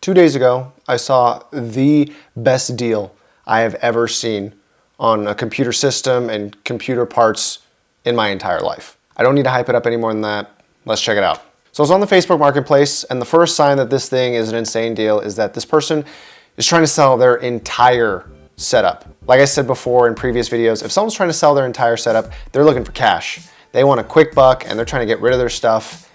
2 days ago, I saw the best deal I have ever seen on a computer system and computer parts in my entire life. I don't need to hype it up any more than that. Let's check it out. So I was on the Facebook Marketplace, and the first sign that this thing is an insane deal is that this person is trying to sell their entire setup. Like I said before in previous videos, if someone's trying to sell their entire setup, they're looking for cash. They want a quick buck, and they're trying to get rid of their stuff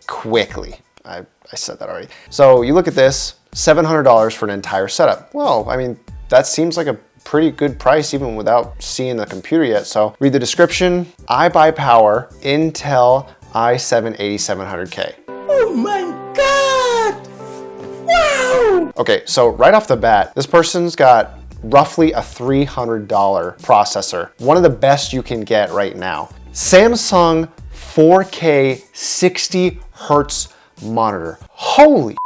quickly. I said that already. So you look at this, $700 for an entire setup. Well, I mean, that seems like a pretty good price even without seeing the computer yet. So read the description. iBuyPower Intel i7-8700K. Oh my God! Wow! Okay, so right off the bat, this person's got roughly a $300 processor. One of the best you can get right now. Samsung 4K 60 Hertz monitor. Holy.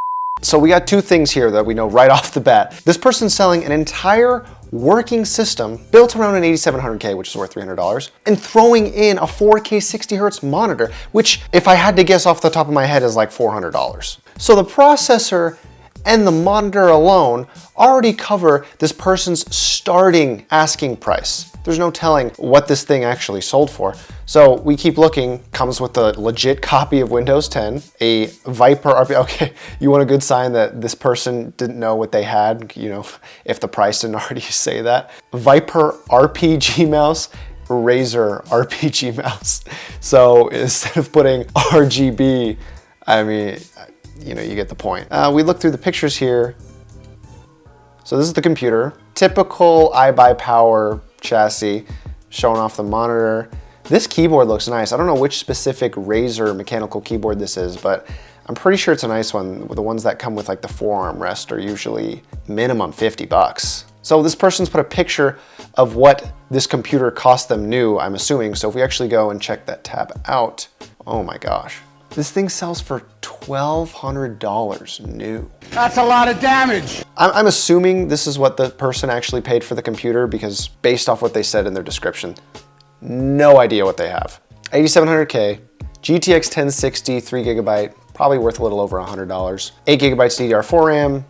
So we got two things here that we know right off the bat. This person's selling an entire working system built around an 8700K, which is worth $300, and throwing in a 4K 60 Hertz monitor, which if I had to guess off the top of my head is like $400. So the processor and the monitor alone already cover this person's starting asking price. There's no telling what this thing actually sold for. So we keep looking, comes with a legit copy of Windows 10, a Viper RPG. Okay, you want a good sign that this person didn't know what they had, you know, if the price didn't already say that. Viper RPG mouse, Razer RPG mouse. So instead of putting RGB, I mean, you know, you get the point. We look through the pictures here. So this is the computer. Typical iBuyPower chassis, showing off the monitor. This keyboard looks nice. I don't know which specific Razer mechanical keyboard this is, but I'm pretty sure it's a nice one. The ones that come with like the forearm rest are usually minimum 50 bucks. So this person's put a picture of what this computer cost them new, I'm assuming. So if we actually go and check that tab out, oh my gosh. This thing sells for $1,200 new. That's a lot of damage. I'm assuming this is what the person actually paid for the computer because based off what they said in their description, no idea what they have. 8700K, GTX 1060, 3GB, probably worth a little over $100. 8GB DDR4 RAM,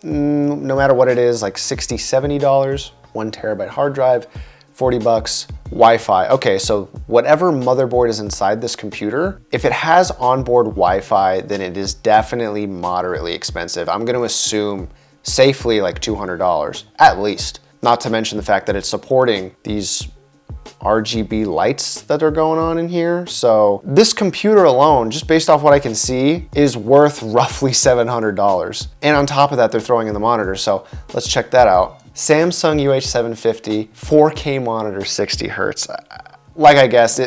no matter what it is, like $60, $70. 1TB hard drive, 40 bucks. Wi-Fi. Okay, so whatever motherboard is inside this computer, if it has onboard Wi-Fi, then it is definitely moderately expensive. I'm gonna assume safely like $200, at least. Not to mention the fact that it's supporting these RGB lights that are going on in here. So this computer alone, just based off what I can see, is worth roughly $700. And on top of that, they're throwing in the monitor. So let's check that out. Samsung UH750, 4K monitor, 60 Hertz. Like I guessed,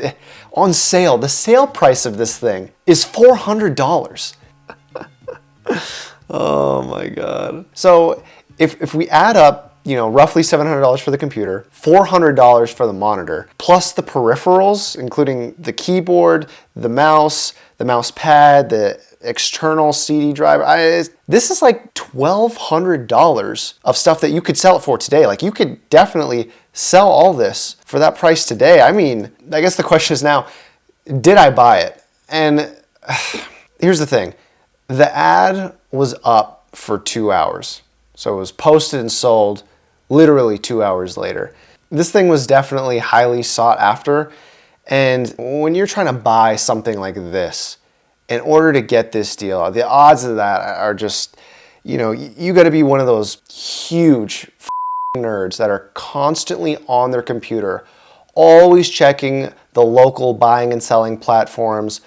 on sale, the sale price of this thing is $400. Oh my God. So if we add up, you know, roughly $700 for the computer, $400 for the monitor, plus the peripherals, including the keyboard, the mouse pad, the external CD driver. This is like $1,200 of stuff that you could sell it for today. Like you could definitely sell all this for that price today. I mean, I guess the question is now, did I buy it? And here's the thing. The ad was up for 2 hours. So it was posted and sold literally 2 hours later. This thing was definitely highly sought after. And when you're trying to buy something like this, in order to get this deal, the odds of that are just, you know, you got to be one of those huge nerds that are constantly on their computer, always checking the local buying and selling platforms,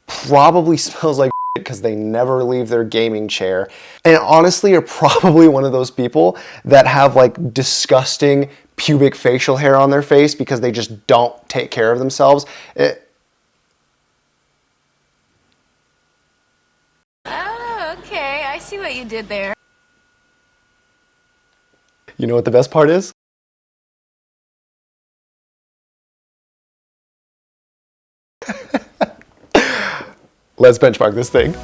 probably smells like because they never leave their gaming chair, and honestly are probably one of those people that have like disgusting pubic facial hair on their face because they just don't take care of themselves. Okay, I see what you did there. You know what the best part is? Let's benchmark this thing.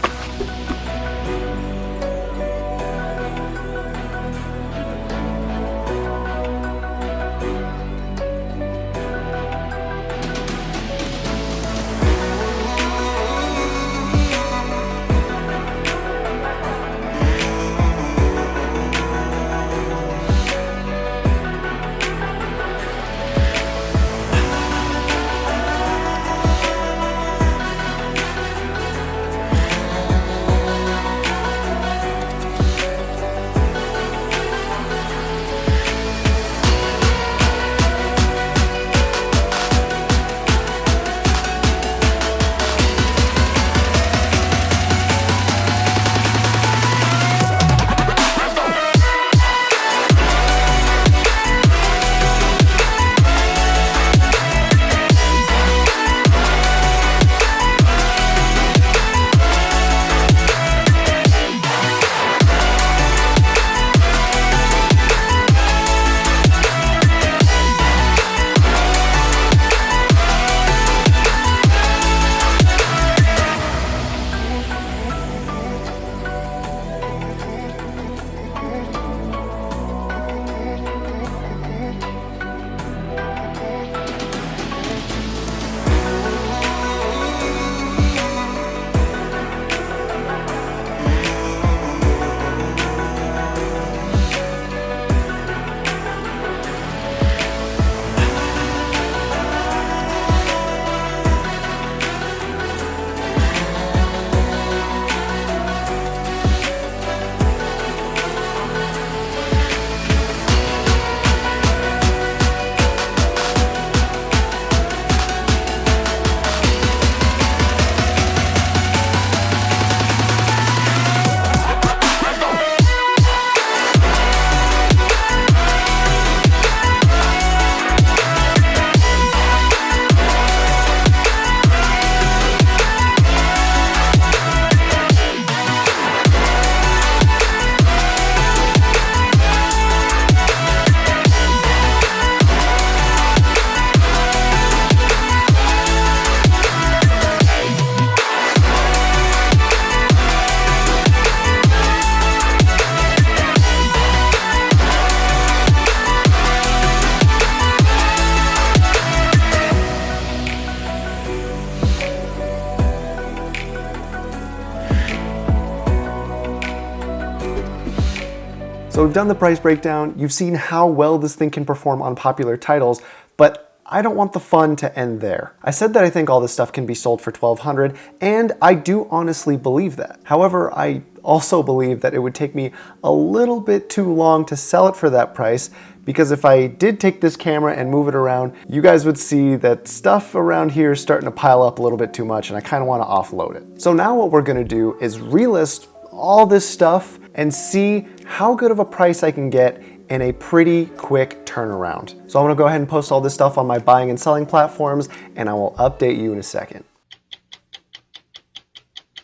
So we've done the price breakdown, you've seen how well this thing can perform on popular titles, but I don't want the fun to end there. I said that I think all this stuff can be sold for $1,200, and I do honestly believe that. However, I also believe that it would take me a little bit too long to sell it for that price, because if I did take this camera and move it around, you guys would see that stuff around here is starting to pile up a little bit too much, and I kind of want to offload it. So now what we're gonna do is relist all this stuff and see how good of a price I can get in a pretty quick turnaround. So I'm gonna go ahead and post all this stuff on my buying and selling platforms, and I will update you in a second.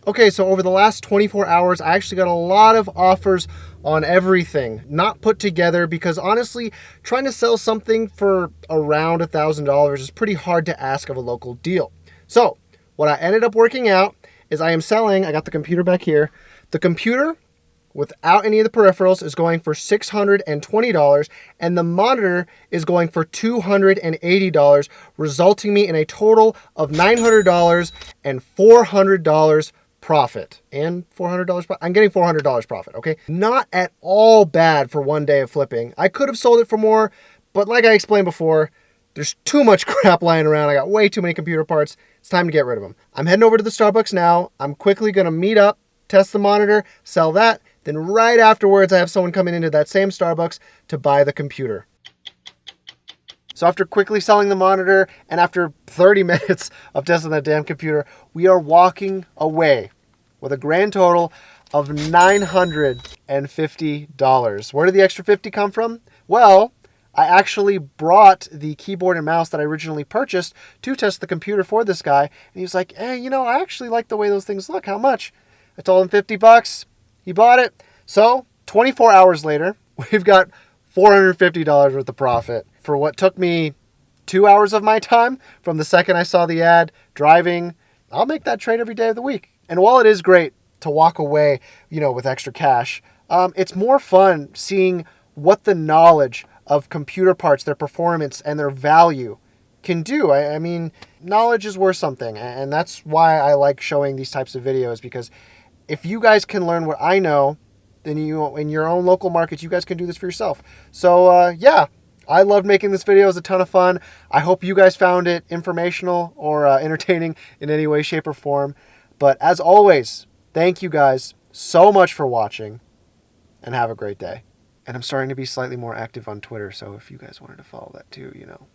Okay, so over the last 24 hours, I actually got a lot of offers on everything, not put together, because honestly, trying to sell something for around $1,000 is pretty hard to ask of a local deal. So what I ended up working out is I am selling, I got the computer back here, the computer without any of the peripherals is going for $620, and the monitor is going for $280, resulting me in a total of $900 and $400 profit. And $400, I'm getting $400 profit, okay? Not at all bad for one day of flipping. I could have sold it for more, but like I explained before, there's too much crap lying around. I got way too many computer parts. It's time to get rid of them. I'm heading over to the Starbucks now. I'm quickly gonna meet up, test the monitor, sell that. Then right afterwards, I have someone coming into that same Starbucks to buy the computer. So after quickly selling the monitor and after 30 minutes of testing that damn computer, we are walking away with a grand total of $950. Where did the extra 50 come from? Well, I actually brought the keyboard and mouse that I originally purchased to test the computer for this guy. And he was like, hey, you know, I actually like the way those things look. How much? I told him 50 bucks. He bought it. So 24 hours later, we've got $450 worth of profit for what took me 2 hours of my time from the second I saw the ad driving. I'll make that trade every day of the week. And while it is great to walk away, you know, with extra cash, it's more fun seeing what the knowledge of computer parts, their performance, and their value can do. I mean, knowledge is worth something. And that's why I like showing these types of videos, because if you guys can learn what I know, then you, in your own local markets, you guys can do this for yourself. So yeah, I loved making this video. It was a ton of fun. I hope you guys found it informational or entertaining in any way, shape, or form. But as always, thank you guys so much for watching, and have a great day. And I'm starting to be slightly more active on Twitter, so if you guys wanted to follow that too, you know,